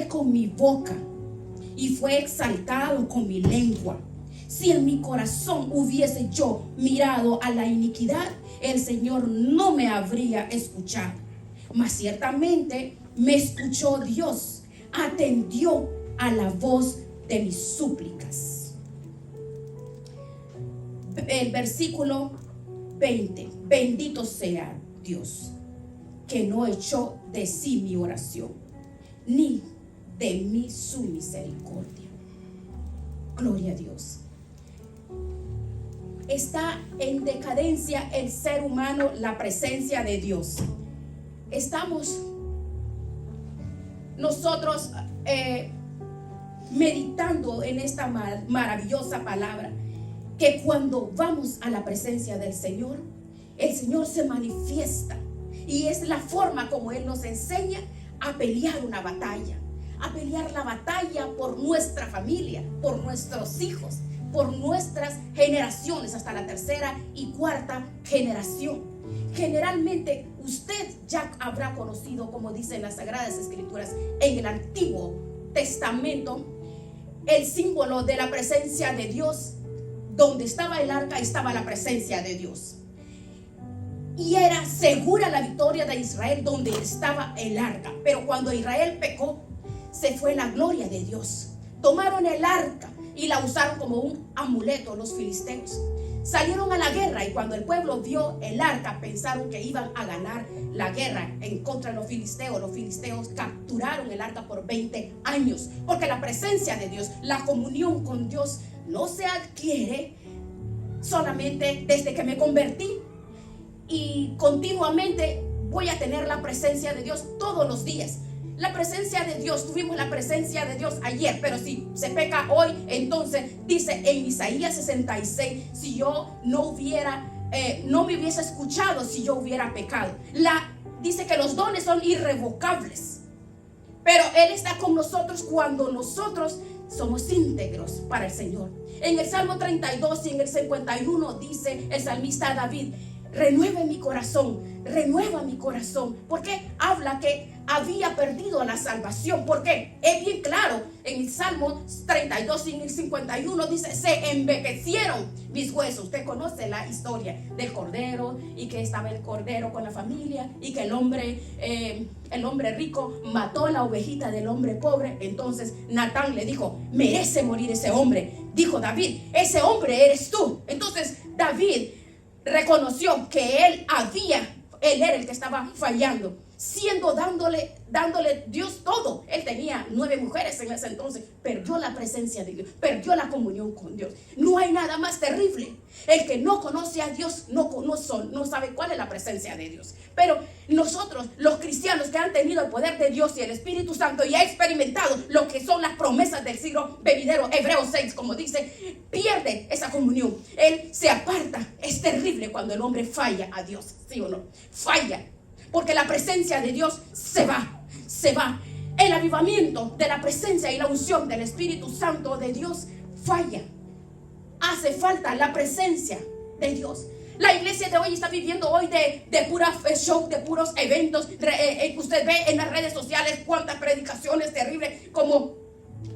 con mi boca y fue exaltado con mi lengua. Si en mi corazón hubiese yo mirado a la iniquidad, el Señor no me habría escuchado. Mas ciertamente me escuchó Dios, atendió a la voz de mis súplicas. El versículo 20. Bendito sea Dios, que no echó de sí mi oración, ni de mí su misericordia. Gloria a Dios. Está en decadencia el ser humano, la presencia de Dios. Estamos nosotros meditando en esta maravillosa palabra, que cuando vamos a la presencia del Señor, el Señor se manifiesta, y es la forma como Él nos enseña a pelear una batalla, a pelear la batalla por nuestra familia, por nuestros hijos, por nuestras generaciones, hasta la tercera y cuarta generación. Generalmente usted ya habrá conocido, como dicen las Sagradas Escrituras, en el Antiguo Testamento, el símbolo de la presencia de Dios. Donde estaba el arca estaba la presencia de Dios, y era segura la victoria de Israel donde estaba el arca. Pero cuando Israel pecó, se fue la gloria de Dios. Tomaron el arca y la usaron como un amuleto los filisteos. Salieron a la guerra, y cuando el pueblo vio el arca, pensaron que iban a ganar la guerra en contra de los filisteos. Los filisteos capturaron el arca por 20 años, porque la presencia de Dios, la comunión con Dios, no se adquiere solamente desde que me convertí y continuamente voy a tener la presencia de Dios todos los días. La presencia de Dios, tuvimos la presencia de Dios ayer, pero si se peca hoy, entonces dice en Isaías 66, si yo no me hubiese escuchado, si yo hubiera pecado. Dice que los dones son irrevocables, pero Él está con nosotros cuando nosotros somos íntegros para el Señor. En el Salmo 32 y en el 51 dice el salmista David: renueva mi corazón, renueva mi corazón. Porque habla que había perdido la salvación. Porque es bien claro, en el Salmo 32 y en el 51 dice: se envejecieron mis huesos. Usted conoce la historia del cordero, y que estaba el cordero con la familia, y que el hombre rico mató a la ovejita del hombre pobre. Entonces Natán le dijo: merece morir ese hombre. Dijo David: ese hombre eres tú. Entonces David reconoció que él era el que estaba fallando, dándole Dios todo. Él tenía 9 mujeres en ese entonces. Perdió la presencia de Dios, perdió la comunión con Dios. No hay nada más terrible. El que no conoce a Dios no sabe cuál es la presencia de Dios. Pero nosotros, los cristianos que han tenido el poder de Dios y el Espíritu Santo, y ha experimentado lo que son las promesas del siglo venidero, Hebreos 6, como dice, pierde esa comunión. Él se aparta. Es terrible cuando el hombre falla a Dios, ¿sí o no? Falla, porque la presencia de Dios se va. El avivamiento de la presencia y la unción del Espíritu Santo de Dios falla. Hace falta la presencia de Dios. La iglesia de hoy está viviendo hoy de pura show, de puros eventos. Usted ve en las redes sociales cuántas predicaciones terribles, como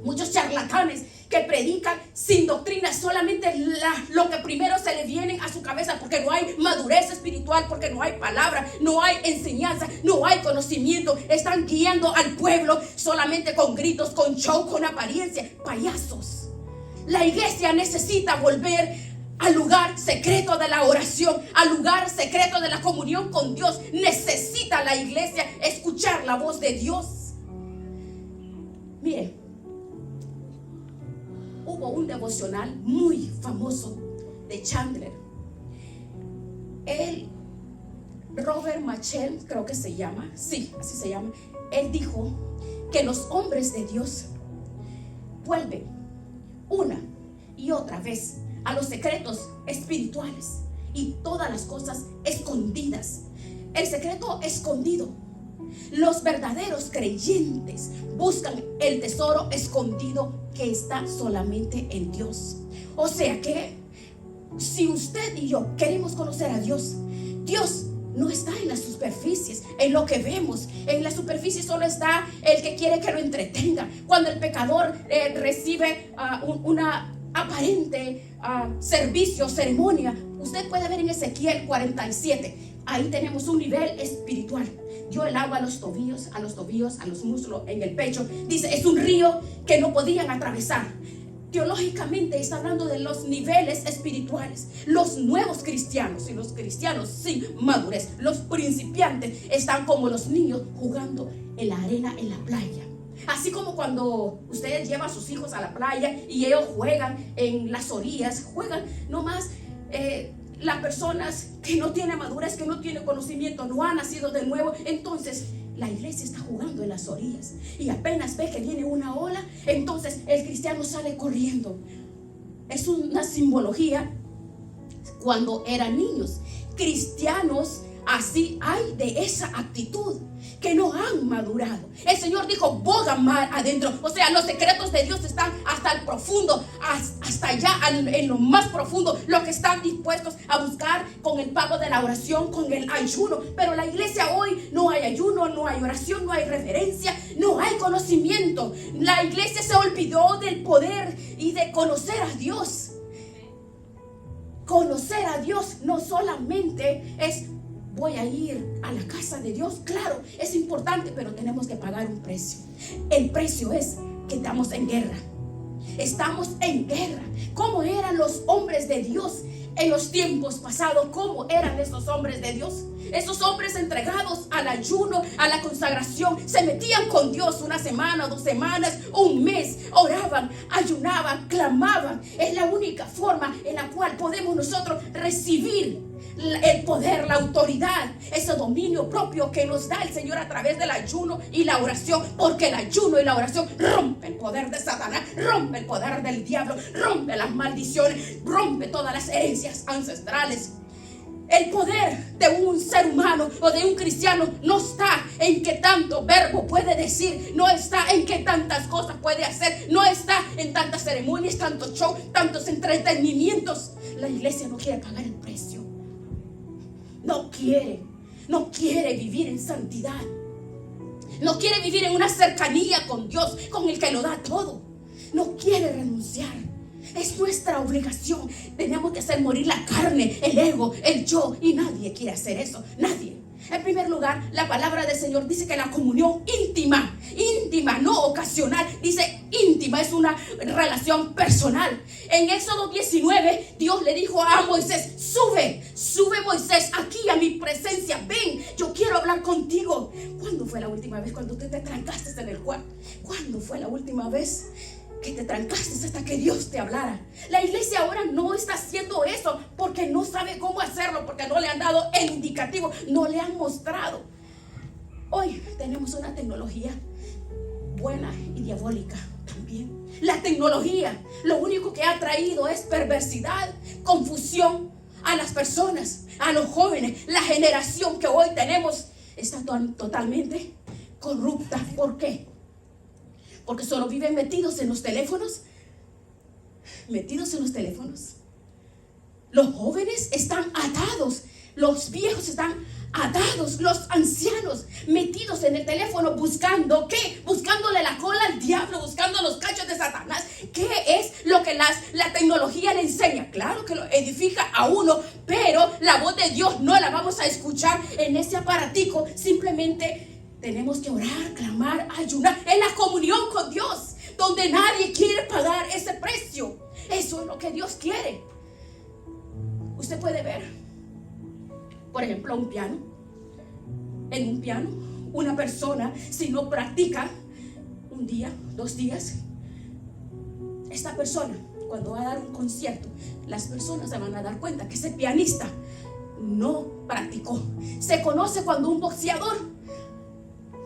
muchos charlatanes que predican sin doctrina, solamente lo que primero se le viene a su cabeza, porque no hay madurez espiritual, porque no hay palabra, no hay enseñanza, no hay conocimiento. Están guiando al pueblo solamente con gritos, con show, con apariencia. Payasos. La iglesia necesita volver al lugar secreto de la oración, al lugar secreto de la comunión con Dios. Necesita la iglesia escuchar la voz de Dios. Mire, hubo un devocional muy famoso de Chandler. Robert Machel, creo que se llama, sí, así se llama. Él dijo que los hombres de Dios vuelven una y otra vez a los secretos espirituales y todas las cosas escondidas. El secreto escondido. Los verdaderos creyentes buscan el tesoro escondido que está solamente en Dios. O sea que si usted y yo queremos conocer a Dios, Dios no está en las superficies, en lo que vemos. En la superficie solo está el que quiere que lo entretenga. Cuando el pecador recibe una aparente servicio, ceremonia, usted puede ver en Ezequiel 47, ahí tenemos un nivel espiritual. Dio el agua a los tobillos, a los muslos, en el pecho. Dice, es un río que no podían atravesar. Teológicamente está hablando de los niveles espirituales. Los nuevos cristianos y los cristianos sin madurez, los principiantes, están como los niños jugando en la arena en la playa. Así como cuando usted lleva a sus hijos a la playa y ellos juegan en las orillas, juegan nomás. Las personas que no tienen madurez, que no tienen conocimiento, no han nacido de nuevo, entonces la iglesia está jugando en las orillas y apenas ve que viene una ola, entonces el cristiano sale corriendo. Es una simbología cuando eran niños. Cristianos así hay de esa actitud, que no han madurado. El Señor dijo, bogan mar adentro. O sea, los secretos de Dios están hasta el profundo, hasta allá en lo más profundo. Los que están dispuestos a buscar con el pago de la oración, con el ayuno. Pero la iglesia hoy no hay ayuno, no hay oración, no hay reverencia, no hay conocimiento. La iglesia se olvidó del poder y de conocer a Dios. Conocer a Dios no solamente es voy a ir a la casa de Dios. Claro, es importante, pero tenemos que pagar un precio. El precio es que estamos en guerra. Estamos en guerra. ¿Cómo eran los hombres de Dios en los tiempos pasados? ¿Cómo eran esos hombres de Dios? Esos hombres entregados al ayuno, a la consagración, se metían con Dios una semana, 2 semanas, un mes, oraban, ayunaban, clamaban. Es la única forma en la cual podemos nosotros recibir el poder, la autoridad, ese dominio propio que nos da el Señor a través del ayuno y la oración, porque el ayuno y la oración rompe el poder de Satanás, rompe el poder del diablo, rompe las maldiciones, rompe todas las herencias ancestrales. El poder de un ser humano o de un cristiano no está en qué tanto verbo puede decir, no está en qué tantas cosas puede hacer, no está en tantas ceremonias, tantos shows, tantos entretenimientos. La iglesia no quiere pagar el precio. No quiere vivir en santidad. No quiere vivir en una cercanía con Dios, con el que lo da todo. No quiere renunciar. Es nuestra obligación. Tenemos que hacer morir la carne, el ego, el yo. Y nadie quiere hacer eso. Nadie. En primer lugar, la palabra del Señor dice que la comunión íntima, no ocasional, dice íntima, es una relación personal. En Éxodo 19, Dios le dijo a Moisés, sube Moisés aquí a mi presencia, ven, yo quiero hablar contigo. ¿Cuándo fue la última vez cuando tú te trancaste en el cuarto? ¿Cuándo fue la última vez que te trancaste hasta que Dios te hablara? La iglesia ahora no está haciendo eso porque no sabe cómo hacerlo, porque no le han dado el indicativo, no le han mostrado. Hoy tenemos una tecnología buena y diabólica también. La tecnología lo único que ha traído es perversidad, confusión a las personas, a los jóvenes. La generación que hoy tenemos está totalmente corrupta. ¿Por qué? Porque solo viven metidos en los teléfonos. Los jóvenes están atados. Los viejos están atados. Los ancianos metidos en el teléfono buscando ¿qué? Buscándole la cola al diablo, buscando los cachos de Satanás. ¿Qué es lo que la tecnología le enseña? Claro que lo edifica a uno, pero la voz de Dios no la vamos a escuchar en ese aparatico. Simplemente tenemos que orar, clamar, ayunar en la comunión con Dios, donde nadie quiere pagar ese precio. Eso es lo que Dios quiere. Usted puede ver, por ejemplo, un piano. En un piano, una persona, si no practica un día, 2 días, esta persona, cuando va a dar un concierto, las personas se van a dar cuenta que ese pianista no practicó. Se conoce cuando un boxeador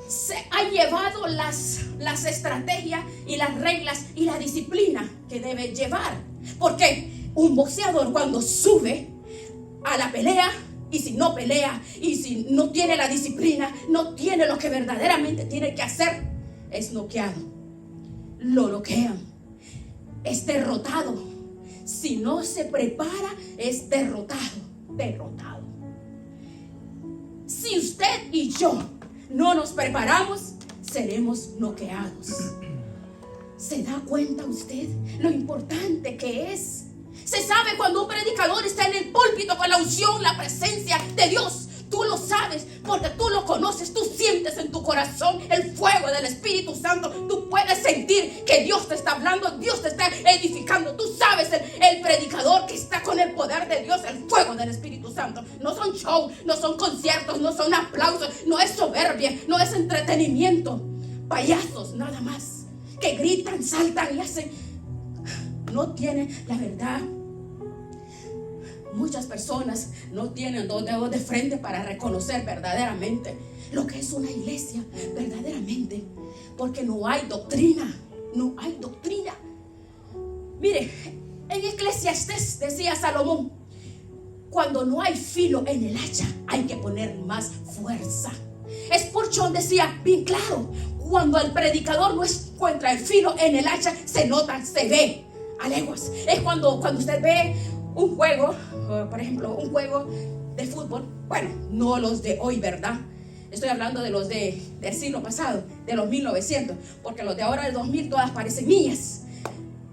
se ha llevado las estrategias y las reglas y la disciplina que debe llevar. Porque un boxeador cuando sube a la pelea, y si no pelea, y si no tiene la disciplina, no tiene lo que verdaderamente tiene que hacer, es noqueado. Lo noquean. Es derrotado. Si no se prepara, es derrotado. si usted y yo no nos preparamos, seremos noqueados. ¿Se da cuenta usted lo importante que es? Se sabe cuando un predicador está en el púlpito con la unción, la presencia de Dios. Tú lo sabes porque tú lo conoces. Tú sientes en tu corazón el fuego del Espíritu Santo. Tú puedes sentir que Dios te está hablando, Dios te está edificando. Tú sabes el predicador que está con el poder de Dios, el fuego del Espíritu Santo. No son show, no son conciertos, no son aplausos, no es soberbia, no es entretenimiento. Payasos nada más que gritan, saltan y hacen. No tienen la verdad. Muchas personas no tienen dos dedos de frente para reconocer verdaderamente lo que es una iglesia, verdaderamente, porque no hay doctrina, no hay doctrina. Mire, en Eclesiastés decía Salomón, cuando no hay filo en el hacha, hay que poner más fuerza. Spurgeon decía bien claro, cuando el predicador no encuentra el filo en el hacha, se nota, se ve a leguas. Es cuando usted ve un juego, por ejemplo, un juego de fútbol. Bueno, no los de hoy, ¿verdad? Estoy hablando de los del siglo pasado, de los 1900, porque los de ahora del 2000 todas parecen niñas.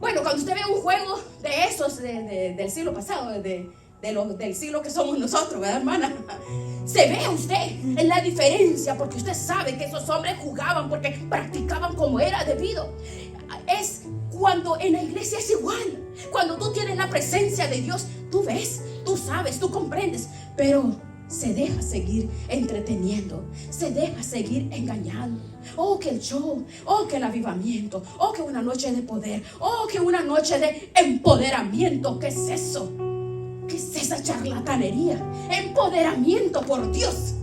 Bueno, cuando usted ve un juego de esos del siglo pasado, del siglo que somos nosotros, ¿verdad, hermana? Se ve a usted en la diferencia, porque usted sabe que esos hombres jugaban porque practicaban como era debido. Es cuando en la iglesia es igual. Cuando tú tienes la presencia de Dios, tú ves, tú sabes, tú comprendes, pero se deja seguir entreteniendo, se deja seguir engañando. Oh, que el show, oh, que el avivamiento, oh, que una noche de poder, oh, que una noche de empoderamiento. ¿Qué es eso? ¿Qué es esa charlatanería? Empoderamiento, por Dios.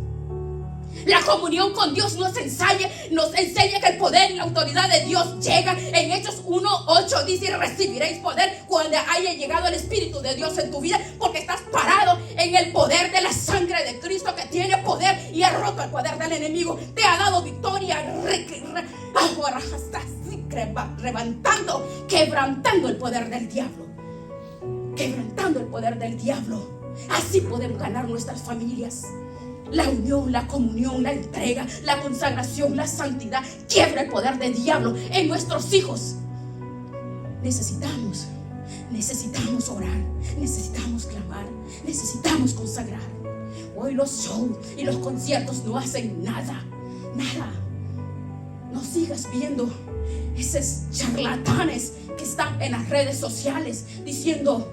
La comunión con Dios nos enseña que el poder y la autoridad de Dios llega. En Hechos 1:8 dice: y recibiréis poder cuando haya llegado el Espíritu de Dios en tu vida, porque estás parado en el poder de la sangre de Cristo, que tiene poder y ha roto el poder del enemigo. Te ha dado victoria, quebrantando el poder del diablo. Quebrantando el poder del diablo. Así podemos ganar nuestras familias. La unión, la comunión, la entrega, la consagración, la santidad quiebra el poder del diablo en nuestros hijos. Necesitamos orar, necesitamos clamar, necesitamos consagrar. Hoy los shows y los conciertos no hacen nada. No sigas viendo esos charlatanes que están en las redes sociales diciendo: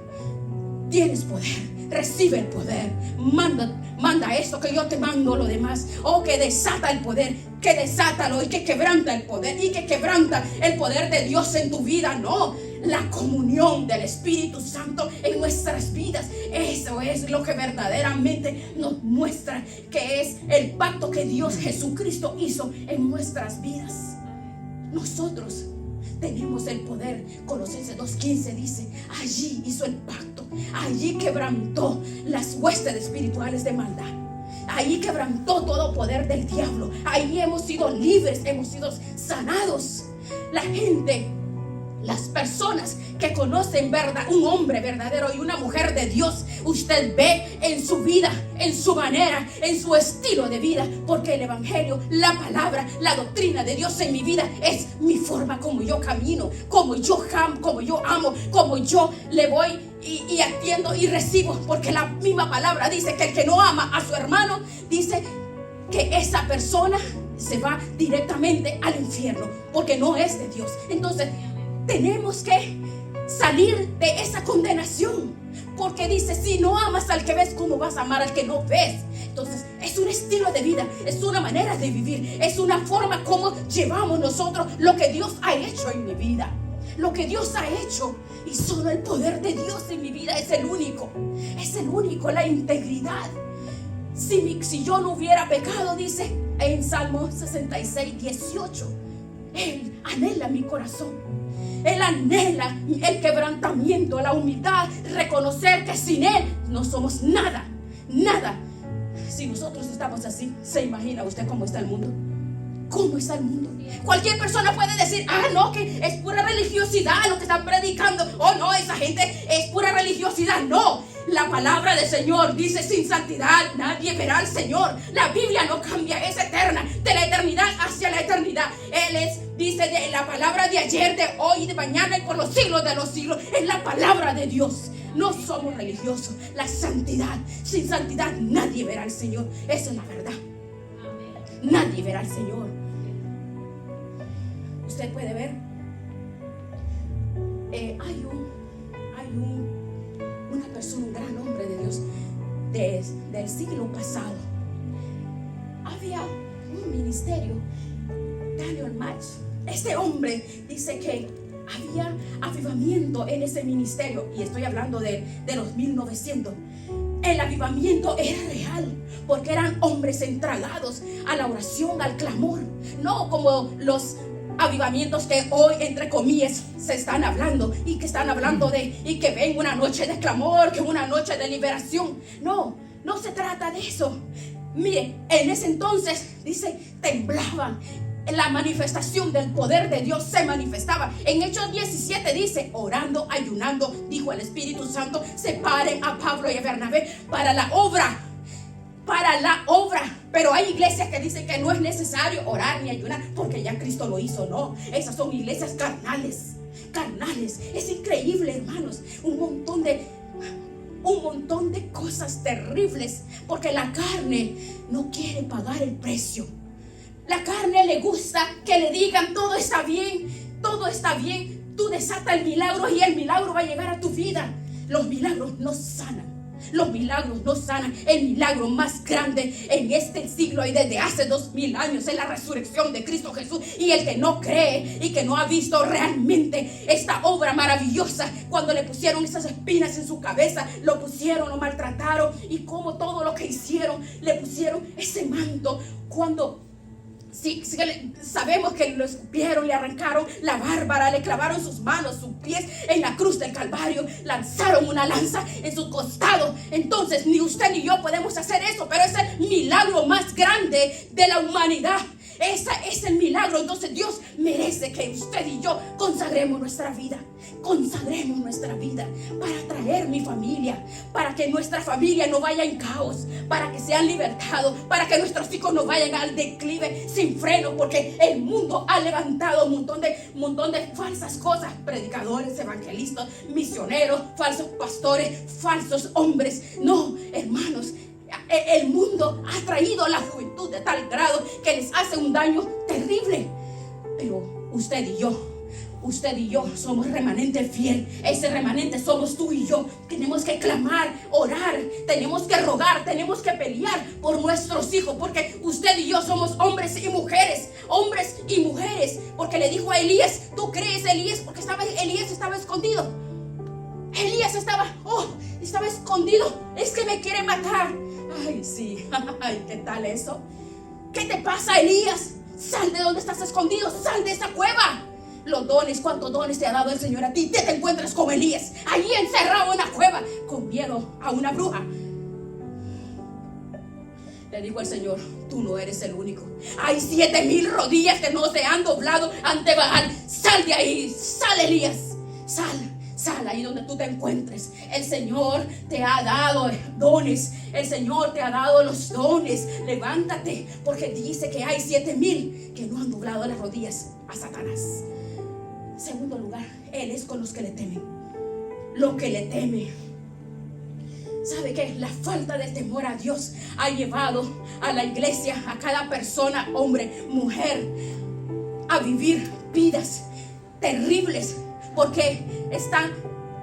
tienes poder, recibe el poder, manda esto que yo te mando lo demás. Oh, que desata el poder, que desátalo, y que quebranta el poder, y que quebranta el poder de Dios en tu vida. No, la comunión del Espíritu Santo en nuestras vidas, eso es lo que verdaderamente nos muestra que es el pacto que Dios Jesucristo hizo en nuestras vidas. Nosotros tenemos el poder. Colosenses 2:15 dice: allí hizo el pacto, allí quebrantó las huestes espirituales de maldad, allí quebrantó todo poder del diablo, allí hemos sido libres, hemos sido sanados. La gente, las personas que conocen verdad, un hombre verdadero y una mujer de Dios, usted ve en su vida, en su manera, en su estilo de vida, porque el evangelio, la palabra, la doctrina de Dios en mi vida es mi forma como yo camino, como yo amo, como yo le voy y atiendo y recibo, porque la misma palabra dice que el que no ama a su hermano, dice que esa persona se va directamente al infierno, porque no es de Dios. Entonces tenemos que salir de esa condenación, porque dice: si no amas al que ves, ¿cómo vas a amar al que no ves? Entonces es un estilo de vida, es una manera de vivir, es una forma como llevamos nosotros lo que Dios ha hecho en mi vida, lo que Dios ha hecho. Y solo el poder de Dios en mi vida es el único, la integridad. Si yo no hubiera pecado, dice en Salmo 66:18, Él anhela mi corazón. Él anhela el quebrantamiento, la humildad, reconocer que sin Él no somos nada. Si nosotros estamos así, ¿se imagina usted cómo está el mundo? ¿Cómo está el mundo? Cualquier persona puede decir: no, que es pura religiosidad lo que están predicando. Oh, no, esa gente es pura religiosidad. No, La palabra del Señor dice: sin santidad nadie verá al Señor. La Biblia no cambia, es eterna, de la eternidad hacia la eternidad. Dice de la palabra de ayer, de hoy, de mañana y por los siglos de los siglos. Es la palabra de Dios. No somos religiosos. La santidad, sin santidad nadie verá al Señor. Esa es la verdad. Nadie verá al Señor. Usted puede ver, hay una persona, un gran hombre de Dios del siglo pasado. Había un ministerio, Daniel Match. Este hombre dice que había avivamiento en ese ministerio, y estoy hablando de los 1900. El avivamiento era real, porque eran hombres entregados a la oración, al clamor, no como los avivamientos que hoy, entre comillas, se están hablando, y que están hablando y que ven una noche de clamor, que una noche de liberación. No se trata de eso. Mire, en ese entonces, dice, temblaban. La manifestación del poder de Dios se manifestaba. En Hechos 17 dice: orando, ayunando, dijo el Espíritu Santo, separen a Pablo y a Bernabé para la obra. Pero hay iglesias que dicen que no es necesario orar ni ayunar porque ya Cristo lo hizo. No, esas son iglesias carnales. Es increíble, hermanos, un montón de cosas terribles, porque la carne no quiere pagar el precio. La carne le gusta que le digan: todo está bien, tú desata el milagro y el milagro va a llegar a tu vida. Los milagros no sanan. El milagro más grande en este siglo y desde hace 2000 años es la resurrección de Cristo Jesús. Y el que no cree y que no ha visto realmente esta obra maravillosa, cuando le pusieron esas espinas en su cabeza, lo maltrataron, y como todo lo que hicieron, le pusieron ese manto, cuando sí, sabemos que lo escupieron, le arrancaron la bárbara, le clavaron sus manos, sus pies en la cruz del Calvario, lanzaron una lanza en su costado. Entonces ni usted ni yo podemos hacer eso, pero es el milagro más grande de la humanidad. Ese es el milagro. Entonces Dios merece que usted y yo consagremos nuestra vida para traer mi familia, para que nuestra familia no vaya en caos, para que sean libertados, para que nuestros hijos no vayan al declive sin freno, porque el mundo ha levantado un montón de falsas cosas: predicadores, evangelistas, misioneros, falsos pastores, falsos hombres. No, hermanos, el mundo ha traído la juventud de tal grado que les hace un daño terrible. Pero usted y yo somos remanente fiel. Ese remanente somos tú y yo. Tenemos que clamar, orar, tenemos que rogar, tenemos que pelear por nuestros hijos, porque usted y yo somos hombres y mujeres. Porque le dijo a Elías: ¿tú crees, Elías? Porque Elías estaba escondido. Elías estaba escondido. Es que me quiere matar. Ay, sí. Ay, ¿qué tal eso? ¿Qué te pasa, Elías? Sal de donde estás escondido. Sal de esa cueva. Los dones, ¿cuántos dones te ha dado el Señor a ti? Te encuentras como Elías, allí encerrado en una cueva, con miedo a una bruja. Le dijo el Señor: tú no eres el único. Hay 7000 rodillas que no se han doblado ante Baal. Sal de ahí, sal, Elías, sal ahí donde tú te encuentres. El Señor te ha dado dones. El Señor te ha dado los dones. Levántate, porque dice que hay 7000 que no han doblado las rodillas a Satanás. Segundo lugar, Él es con los que le temen. Lo que le teme. ¿Sabe qué? La falta de temor a Dios ha llevado a la iglesia, a cada persona, hombre, mujer, a vivir vidas terribles, porque están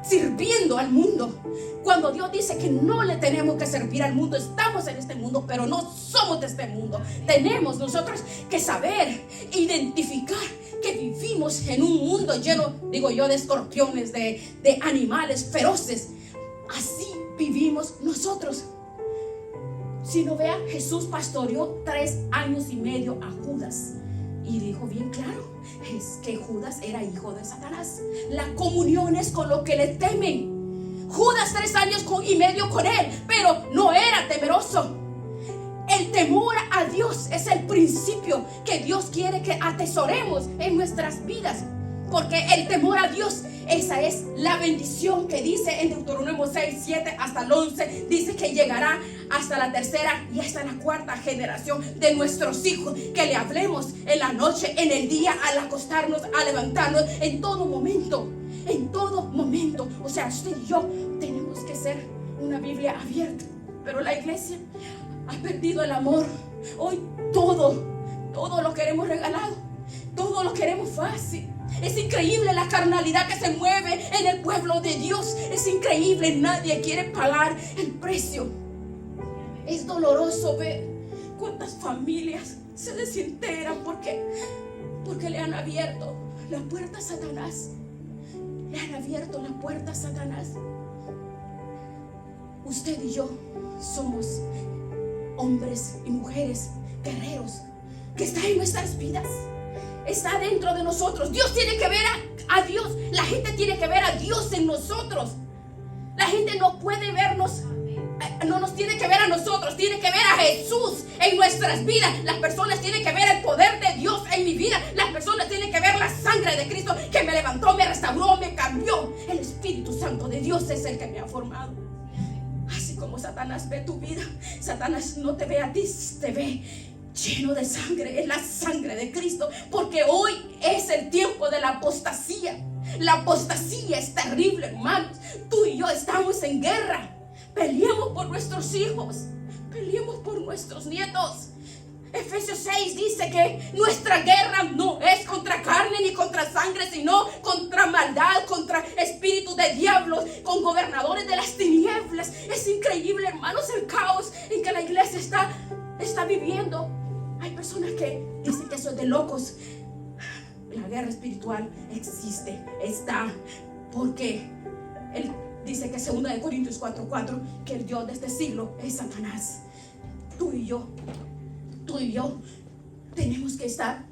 sirviendo al mundo. Cuando Dios dice que no le tenemos que servir al mundo, estamos en este mundo, pero no somos de este mundo. Tenemos nosotros que saber, identificar que vivimos en un mundo lleno, digo yo, de escorpiones, de animales feroces. Así vivimos nosotros. Si no vea, Jesús pastoreó 3 años y medio a Judas, y dijo bien claro, es que Judas era hijo de Satanás. La comunión es con lo que le temen. Judas 3 años y medio con él, pero no era temeroso. El temor a Dios es el principio que Dios quiere que atesoremos en nuestras vidas. Porque el temor a Dios, esa es la bendición que dice en Deuteronomio 6, 7 hasta el 11. Dice que llegará hasta la tercera y hasta la cuarta generación de nuestros hijos. Que le hablemos en la noche, en el día, al acostarnos, al levantarnos, en todo momento. En todo momento. O sea, usted y yo tenemos que ser una Biblia abierta. Pero la iglesia ha perdido el amor. Hoy todo lo queremos regalado. Todo lo queremos fácil. Es increíble la carnalidad que se mueve en el pueblo de Dios. Es increíble, nadie quiere pagar el precio. Es doloroso ver cuántas familias se desintegran porque le han abierto la puerta a Satanás. Le han abierto la puerta a Satanás. Usted y yo somos hombres y mujeres guerreros que está en nuestras vidas. Está dentro de nosotros. Dios tiene que ver a Dios. La gente tiene que ver a Dios en nosotros. La gente no puede vernos, no nos tiene que ver a nosotros. Tiene que ver a Jesús en nuestras vidas. Las personas tienen que ver el poder de Dios en mi vida. Las personas tienen que ver la sangre de Cristo que me levantó, me restauró, me cambió. El Espíritu Santo de Dios es el que me ha formado. Así como Satanás ve tu vida, Satanás no te ve a ti, te ve lleno de sangre. Es la sangre de Cristo. Porque hoy es el tiempo de la apostasía. La apostasía es terrible, hermanos. Tú y yo estamos en guerra. Peleemos por nuestros hijos. Peleemos por nuestros nietos. Efesios 6 dice que nuestra guerra no es contra carne ni contra sangre, sino contra maldad, contra espíritus de diablos, con gobernadores de las tinieblas. Es increíble, hermanos, el caos en que la iglesia está viviendo. Hay personas que dicen que eso es de locos. La guerra espiritual existe, está, porque él dice que 2 Corintios 4:4 que el Dios de este siglo es Satanás. Tú y yo tenemos que estar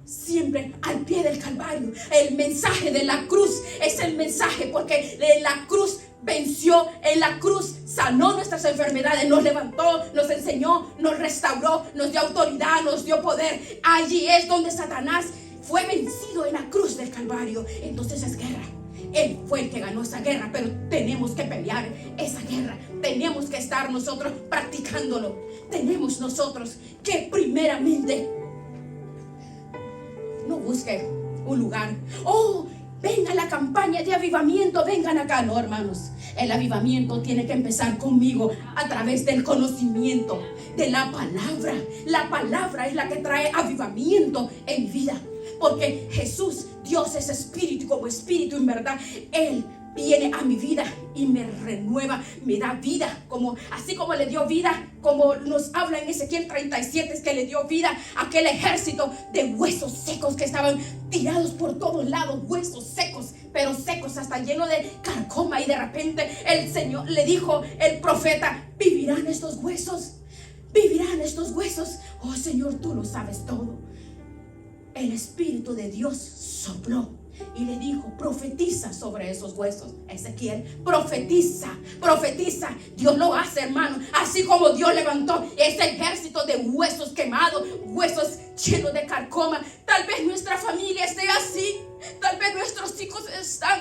siempre al pie del Calvario. El mensaje de la cruz es el mensaje, porque en la cruz venció, en la cruz sanó nuestras enfermedades, nos levantó, nos enseñó, nos restauró, nos dio autoridad, nos dio poder. Allí es donde Satanás fue vencido, en la cruz del Calvario. Entonces es guerra. Él fue el que ganó esa guerra, pero tenemos que pelear esa guerra. Tenemos que estar nosotros practicándolo. Tenemos nosotros que primeramente no busquen un lugar. Oh, venga la campaña de avivamiento, vengan acá. No, hermanos, el avivamiento tiene que empezar conmigo a través del conocimiento de la palabra. La palabra es la que trae avivamiento en mi vida. Porque Jesús, Dios es espíritu, como espíritu en verdad, Él viene a mi vida y me renueva, me da vida, así como le dio vida, como nos habla en Ezequiel 37, es que le dio vida a aquel ejército de huesos secos que estaban tirados por todos lados, huesos secos, pero secos hasta llenos de carcoma. Y de repente el Señor le dijo, el profeta: ¿vivirán estos huesos? ¿Vivirán estos huesos? Oh Señor, tú lo sabes todo. El Espíritu de Dios sopló y le dijo: profetiza sobre esos huesos. Ezequiel, profetiza. Dios lo hace, hermano. Así como Dios levantó ese ejército de huesos quemados, huesos llenos de carcoma. Tal vez nuestra familia esté así. Tal vez nuestros hijos están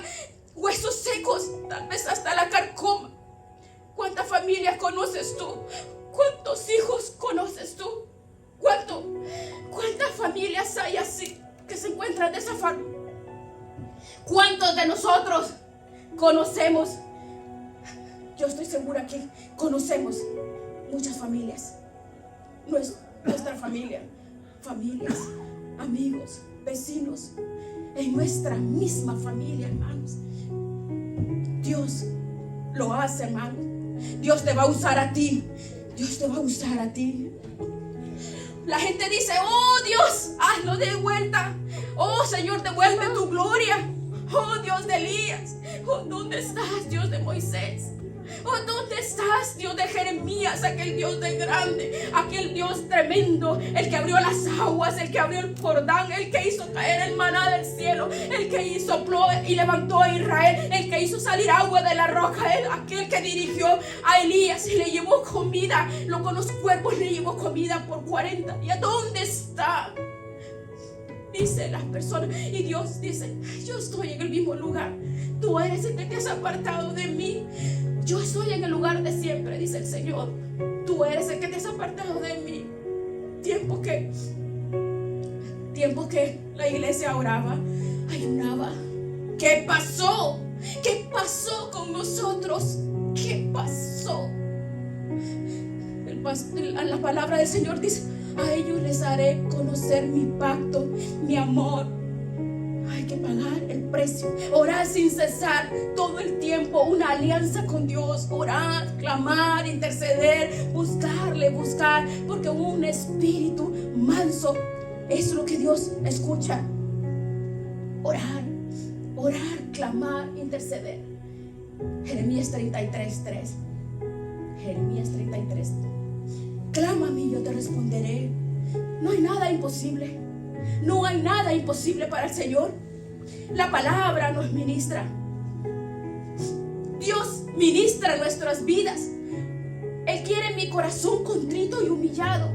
huesos secos. Tal vez hasta la carcoma. ¿Cuántas familias conoces tú? ¿Cuántos hijos conoces tú? ¿Cuántas familias hay así que se encuentran de esa forma? ¿Cuántos de nosotros conocemos? Yo estoy segura que conocemos muchas familias. Nuestra familia, familias, amigos, vecinos, en nuestra misma familia, hermanos. Dios lo hace, hermanos. Dios te va a usar a ti. Dios te va a usar a ti. La gente dice: oh Dios, hazlo de vuelta. Oh Señor, devuelve tu gloria. Oh Dios de Elías. Oh, ¿dónde estás, Dios de Moisés? Oh, ¿dónde estás, Dios de Jeremías? Aquel Dios de grande, aquel Dios tremendo, el que abrió las aguas, el que abrió el Jordán, el que hizo caer el maná del cielo, el que sopló y levantó a Israel, el que hizo salir agua de la roca, aquel que dirigió a Elías y le llevó comida, con los cuerpos le llevó comida por 40 días. ¿Dónde está? dice las personas, y Dios dice: yo estoy en el mismo lugar. Tú eres el que te has apartado de mí. Yo estoy en el lugar de siempre, dice el Señor. Tú eres el que te has apartado de mí. Tiempo que la iglesia oraba, ayunaba. ¿Qué pasó? ¿Qué pasó con nosotros? ¿Qué pasó? La palabra del Señor dice: a ellos les haré conocer mi pacto, mi amor. Hay que pagar el precio. Orar sin cesar todo el tiempo, una alianza con Dios. Orar, clamar, interceder, buscarle, buscar, porque un espíritu manso es lo que Dios escucha. Orar, clamar, interceder. Jeremías 33:3. Jeremías 33. Clama a mí, yo te responderé. No hay nada imposible. No hay nada imposible para el Señor. La palabra nos ministra. Dios ministra nuestras vidas. Él quiere mi corazón contrito y humillado.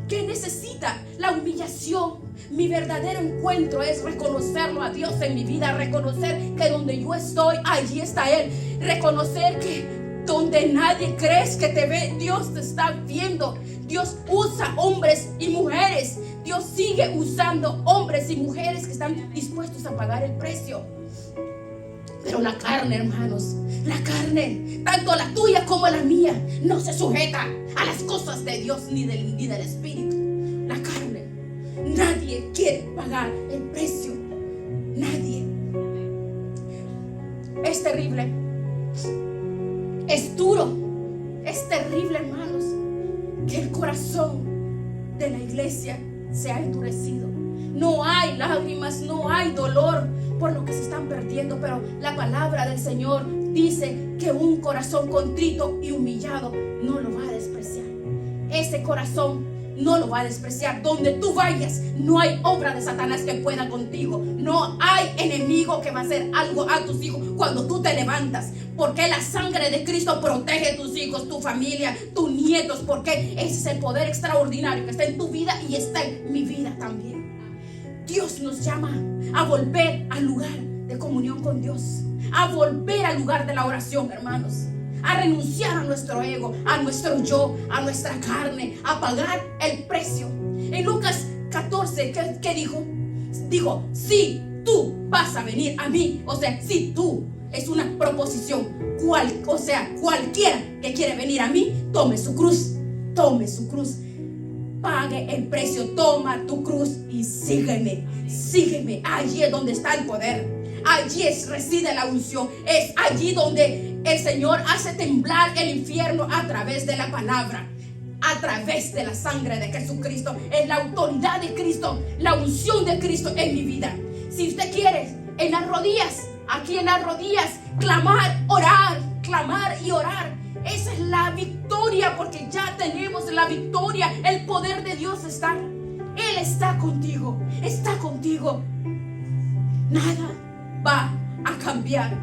¿Qué necesita? La humillación. Mi verdadero encuentro es reconocerlo a Dios en mi vida. Reconocer que donde yo estoy, allí está Él. Reconocer que donde nadie crees que te ve, Dios te está viendo. Dios usa hombres y mujeres. Dios sigue usando hombres y mujeres que están dispuestos a pagar el precio. Pero la carne, hermanos, la carne, tanto la tuya como la mía, no se sujeta a las cosas de Dios ni del Espíritu. La carne, nadie quiere pagar el precio. Nadie. Es terrible. Es duro. Es terrible, hermanos, que el corazón de la iglesia se ha endurecido. No hay lágrimas, no hay dolor por lo que se están perdiendo, pero la palabra del Señor dice que un corazón contrito y humillado no lo va a despreciar. Ese corazón no lo va a despreciar. Donde tú vayas, no hay obra de Satanás que pueda contigo. No hay enemigo que va a hacer algo a tus hijos cuando tú te levantas. Porque la sangre de Cristo protege a tus hijos, tu familia, tus nietos. Porque ese es el poder extraordinario que está en tu vida y está en mi vida también. Dios nos llama a volver al lugar de comunión con Dios. A volver al lugar de la oración, hermanos. A renunciar a nuestro ego, a nuestro yo, a nuestra carne, a pagar el precio. En Lucas 14, ¿qué dijo? Dijo: si tú vas a venir a mí, o sea, si tú, es una proposición, cualquiera que quiere venir a mí, tome su cruz, pague el precio, toma tu cruz y sígueme. Allí es donde está el poder. Allí reside la unción. Es allí donde el Señor hace temblar el infierno a través de la palabra, a través de la sangre de Jesucristo. Es la autoridad de Cristo, la unción de Cristo en mi vida. Si usted quiere, en las rodillas, aquí en las rodillas, clamar y orar. Esa es la victoria, porque ya tenemos la victoria. El poder de Dios está. Él está contigo. Nada va a cambiar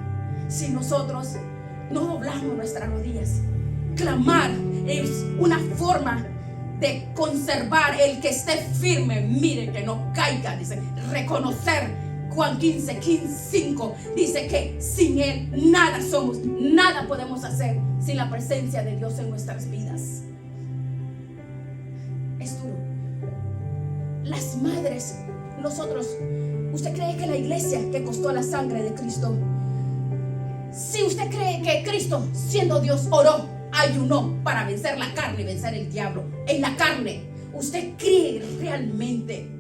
si nosotros no doblamos nuestras rodillas. Clamar es una forma de conservar el que esté firme, mire que no caiga. Dice, reconocer. Juan 15:5 dice que sin Él nada somos, nada podemos hacer sin la presencia de Dios en nuestras vidas. Es duro. Las madres, nosotros, ¿usted cree que la iglesia que costó la sangre de Cristo? Si usted cree que Cristo, siendo Dios, oró, ayunó para vencer la carne y vencer el diablo en la carne, ¿usted cree realmente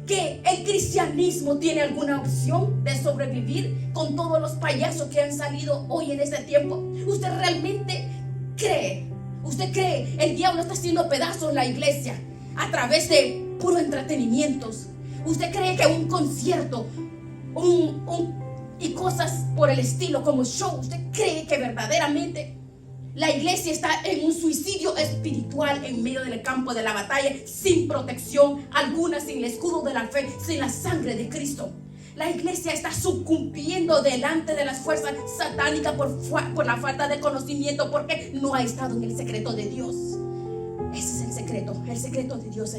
que el cristianismo tiene alguna opción de sobrevivir con todos los payasos que han salido hoy en este tiempo? ¿Usted realmente cree? ¿Usted cree el diablo está haciendo pedazos la iglesia a través de puros entretenimientos? ¿Usted cree que un concierto y cosas por el estilo como show, usted cree que verdaderamente la iglesia está en un suicidio espiritual en medio del campo de la batalla, sin protección alguna, sin el escudo de la fe, sin la sangre de Cristo? La iglesia está sucumbiendo delante de las fuerzas satánicas por la falta de conocimiento, porque no ha estado en el secreto de Dios. Ese es el secreto de Dios.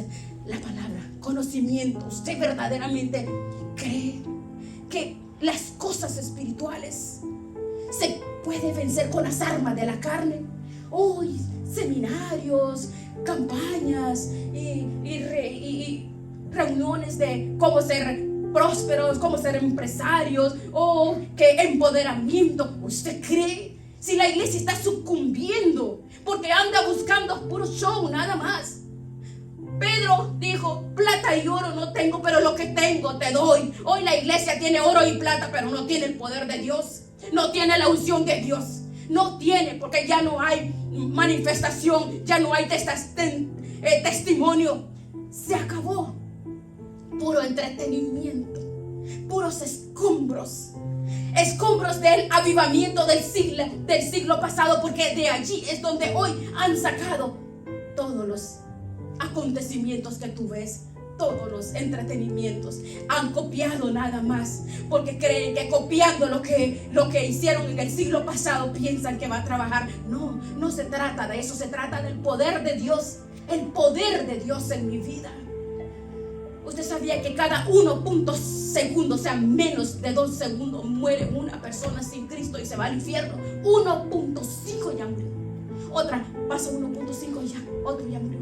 la palabra, conocimiento. Usted verdaderamente cree que las cosas espirituales se puede vencer con las armas de la carne. Hoy, seminarios, campañas y reuniones de cómo ser prósperos, cómo ser empresarios, que empoderamiento. ¿Usted cree? Si la iglesia está sucumbiendo porque anda buscando puro show nada más. Pedro dijo: plata y oro no tengo, pero lo que tengo te doy. Hoy la iglesia tiene oro y plata, pero no tiene el poder de Dios, no tiene la unción de Dios, no tiene, porque ya no hay manifestación, ya no hay testimonio. Se acabó. Puro entretenimiento, puros escombros del avivamiento del siglo pasado, porque de allí es donde hoy han sacado todos los acontecimientos que tú ves, todos los entretenimientos. Han copiado nada más, porque creen que copiando lo que hicieron en el siglo pasado piensan que va a trabajar. No se trata de eso, se trata del poder de Dios, el poder de Dios en mi vida. Usted sabía que cada 1.2 segundos, o sea, menos de 2 segundos, muere una persona sin Cristo y se va al infierno. 1.5 ya murió. Otra pasa 1.5 ya, otro ya murió.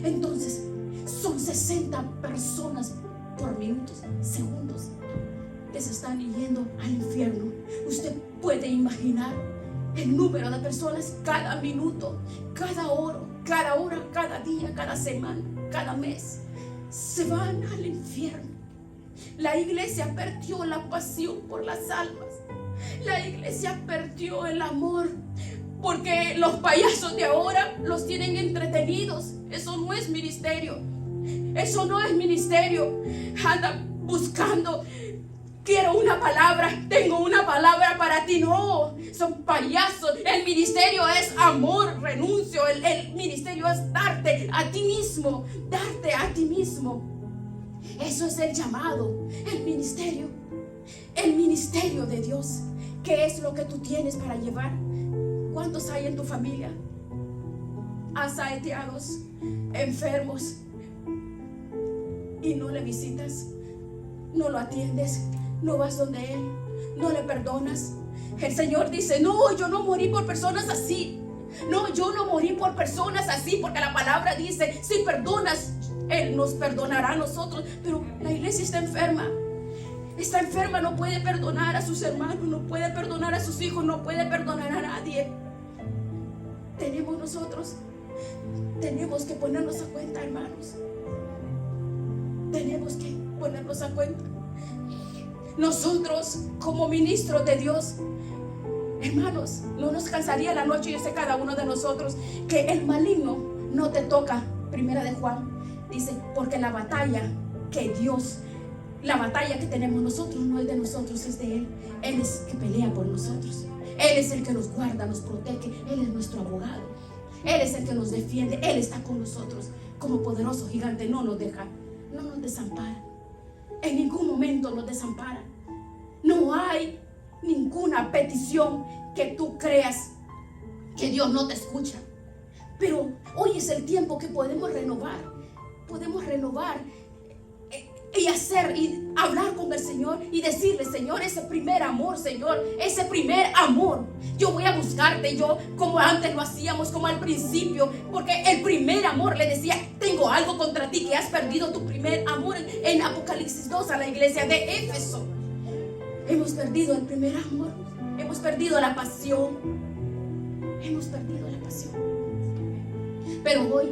Entonces, son 60 personas por minutos, segundos, que se están yendo al infierno. Usted puede imaginar el número de personas cada minuto, cada hora, cada día, cada semana, cada mes. Se van al infierno. La iglesia perdió la pasión por las almas. La iglesia perdió el amor, porque los payasos de ahora los tienen entretenidos. Eso no es ministerio. Eso no es ministerio. Andan buscando: quiero una palabra, tengo una palabra para ti. No, son payasos. El ministerio es amor, renuncio. El ministerio es darte a ti mismo, darte a ti mismo. Eso es el llamado, el ministerio de Dios. ¿Qué es lo que tú tienes para llevar? ¿Cuántos hay en tu familia? Asaeteados, enfermos, y no le visitas, no lo atiendes, no vas donde Él, no le perdonas. El Señor dice: no, yo no morí por personas así. No, yo no morí por personas así, porque la palabra dice: si perdonas, Él nos perdonará a nosotros. Pero la iglesia está enferma, no puede perdonar a sus hermanos, no puede perdonar a sus hijos, no puede perdonar a nadie. Tenemos que ponernos a cuenta, hermanos. Tenemos que ponernos a cuenta. Nosotros, como ministros de Dios, hermanos, no nos cansaría la noche. Yo sé, cada uno de nosotros, que el maligno no te toca. Primera de Juan dice: porque la batalla que tenemos nosotros no es de nosotros, es de Él. Él es que pelea por nosotros. Él es el que nos guarda, nos protege. Él es nuestro abogado. Él es el que nos defiende. Él está con nosotros como poderoso gigante. No nos deja, no nos desampara. En ningún momento nos desampara. No hay ninguna petición que tú creas que Dios no te escucha. Pero hoy es el tiempo que podemos renovar y hacer y hablar con el Señor y decirle: Señor, ese primer amor, Señor, ese primer amor, yo voy a buscarte, yo como antes lo hacíamos, como al principio, porque el primer amor le decía: tengo algo contra ti, que has perdido tu primer amor. En Apocalipsis 2 a la iglesia de Éfeso, hemos perdido el primer amor, hemos perdido la pasión, pero hoy,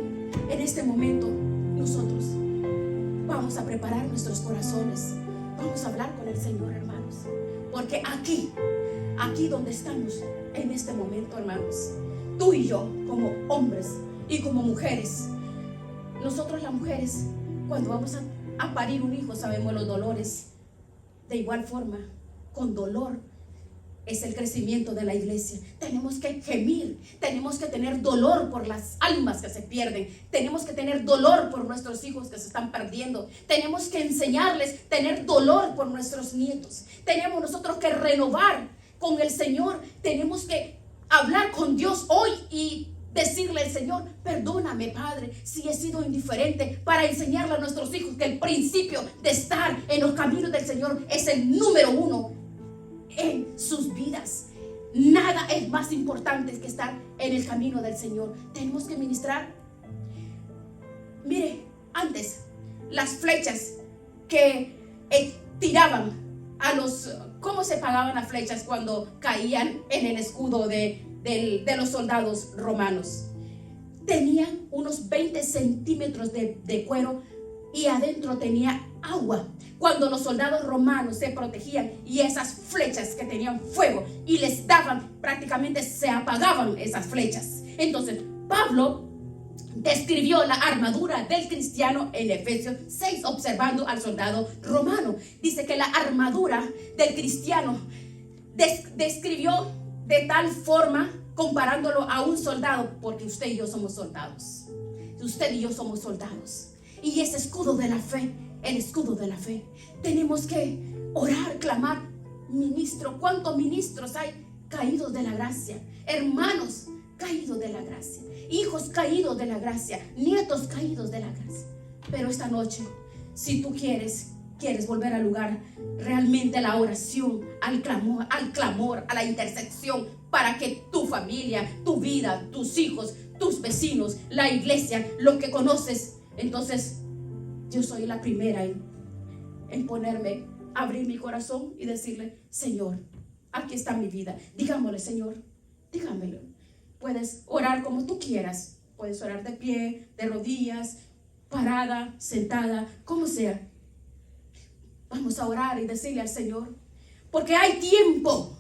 en este momento, nosotros vamos a preparar nuestros corazones. Vamos a hablar con el Señor, hermanos. Porque aquí donde estamos en este momento, hermanos, tú y yo, como hombres y como mujeres, nosotros las mujeres, cuando vamos a parir un hijo, sabemos los dolores. De igual forma, con dolor es el crecimiento de la iglesia. Tenemos que gemir, tenemos que tener dolor por las almas que se pierden, tenemos que tener dolor por nuestros hijos que se están perdiendo, tenemos que enseñarles, tener dolor por nuestros nietos. Tenemos nosotros que renovar con el Señor, tenemos que hablar con Dios hoy y decirle al Señor: perdóname, Padre, si he sido indiferente, para enseñarle a nuestros hijos que el principio de estar en los caminos del Señor es el número uno en sus vidas. Nada es más importante que estar en el camino del Señor. Tenemos que ministrar. Mire, antes las flechas que tiraban a los... ¿Cómo se pagaban las flechas cuando caían en el escudo de los soldados romanos? Tenían unos 20 centímetros de cuero y adentro tenía agua. Cuando los soldados romanos se protegían y esas flechas que tenían fuego y les daban, prácticamente se apagaban esas flechas. Entonces Pablo describió la armadura del cristiano en Efesios 6, observando al soldado romano. Dice que la armadura del cristiano describió de tal forma, comparándolo a un soldado, porque usted y yo somos soldados. Usted y yo somos soldados. Y ese escudo de la fe, el escudo de la fe, tenemos que orar, clamar. Ministro, ¿cuántos ministros hay caídos de la gracia? Hermanos caídos de la gracia, hijos caídos de la gracia, nietos caídos de la gracia. Pero esta noche, si tú quieres volver al lugar, realmente a la oración, al clamor, a la intercesión, para que tu familia, tu vida, tus hijos, tus vecinos, la iglesia, lo que conoces, entonces yo soy la primera en ponerme, abrir mi corazón y decirle: Señor, aquí está mi vida. Digámosle: Señor, dígamelo. Puedes orar como tú quieras. Puedes orar de pie, de rodillas, parada, sentada, como sea. Vamos a orar y decirle al Señor, porque hay tiempo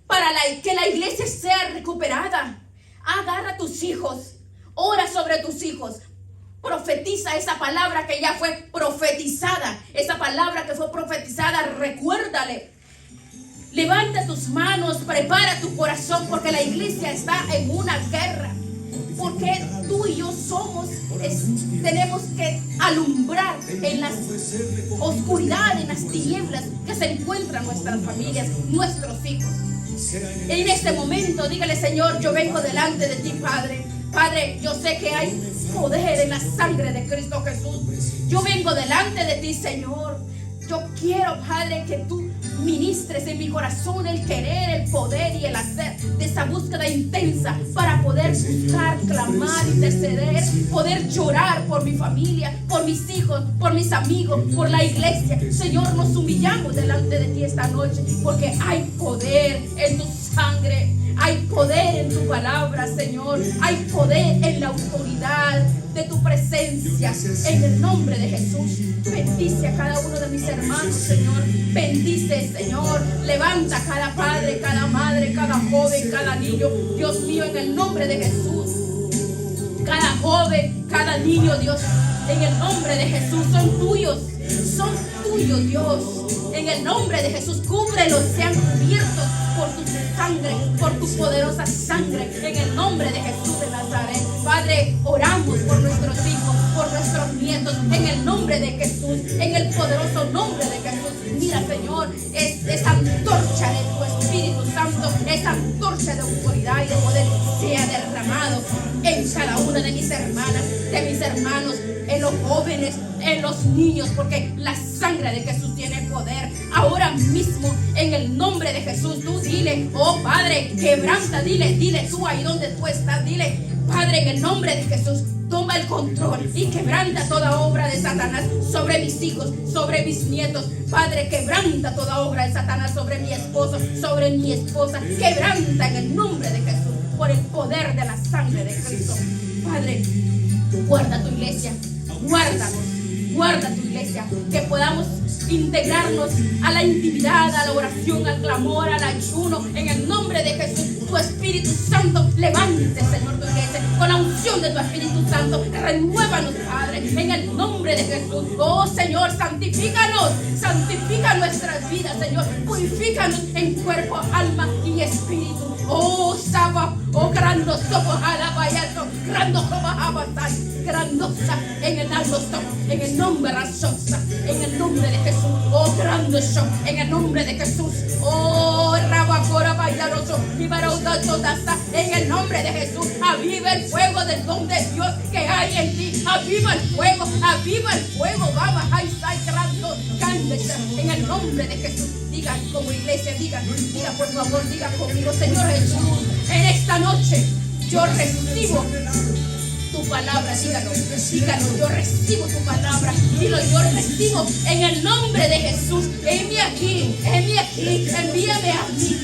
para que la iglesia sea recuperada. Agarra a tus hijos, ora sobre tus hijos, profetiza esa palabra que ya fue profetizada. Esa palabra que fue profetizada, recuérdale. Levanta tus manos, prepara tu corazón, porque la iglesia está en una guerra. Porque tú y yo tenemos que alumbrar en las oscuridades, en las tinieblas que se encuentran nuestras familias, nuestros hijos. En este momento, dígale: Señor, yo vengo delante de ti, Padre. Padre, yo sé que hay poder en la sangre de Cristo Jesús. Yo vengo delante de ti, Señor. Yo quiero, Padre, que tú ministres en mi corazón el querer, el poder y el hacer de esa búsqueda intensa para poder buscar, clamar, interceder, poder llorar por mi familia, por mis hijos, por mis amigos, por la iglesia. Señor, nos humillamos delante de ti esta noche, porque hay poder en tu sangre, hay poder en tu palabra, Señor, hay poder en la autoridad de tu presencia. En el nombre de Jesús, bendice a cada uno de mis hermanos, Señor. Bendice, Señor. Levanta a cada padre, cada madre, cada joven, cada niño, Dios mío, en el nombre de Jesús. Cada joven, cada niño, Dios, en el nombre de Jesús, son tuyos, Dios. En el nombre de Jesús, cúbrelos, sean cubiertos por tu sangre, por tu poderosa sangre, en el nombre de Jesús de Nazaret. Padre, oramos por nuestros hijos, por nuestros nietos, en el nombre de Jesús, en el poderoso nombre de Jesús. Mira, Señor, esa antorcha de tu Espíritu Santo, esa antorcha de autoridad y de poder sea derramado en cada una de mis hermanas, de mis hermanos, en los jóvenes, en los niños, porque la sangre de Jesús tiene poder. Ahora mismo, en el nombre de Jesús, tú dile: oh Padre, quebranta, dile tú ahí donde tú estás, dile: Padre, en el nombre de Jesús, toma el control y quebranta toda obra de Satanás sobre mis hijos, sobre mis nietos. Padre, quebranta toda obra de Satanás sobre mi esposo, sobre mi esposa. Quebranta en el nombre de Jesús, por el poder de la sangre de Cristo. Padre, guarda tu iglesia, guarda tu iglesia, que podamos integrarnos a la intimidad, a la oración, al clamor, al ayuno, en el nombre de Jesús. Tu Espíritu Santo, levante, Señor, tu iglesia con la unción de tu Espíritu Santo. Renuévanos, Padre, en el nombre de Jesús. Oh Señor, santifícanos, santifica nuestras vidas, Señor. Purifícanos en cuerpo, alma y espíritu. Oh Saba, oh grandoso, alabayato, grandosa en el alto, en el nombre razosa, en el nombre de Jesús. Oh grandoso, en el nombre de Jesús. Oh rabacora, vaya. En el nombre de Jesús, aviva el fuego del don de Dios que hay en ti. Aviva el fuego, vamos a estar creando grandes. En el nombre de Jesús, diga como iglesia, diga por favor, diga conmigo, Señor Jesús, en esta noche yo recibo tu palabra, dígalo, yo recibo tu palabra, dilo, yo recibo en el nombre de Jesús, envíame aquí, envíame a mí,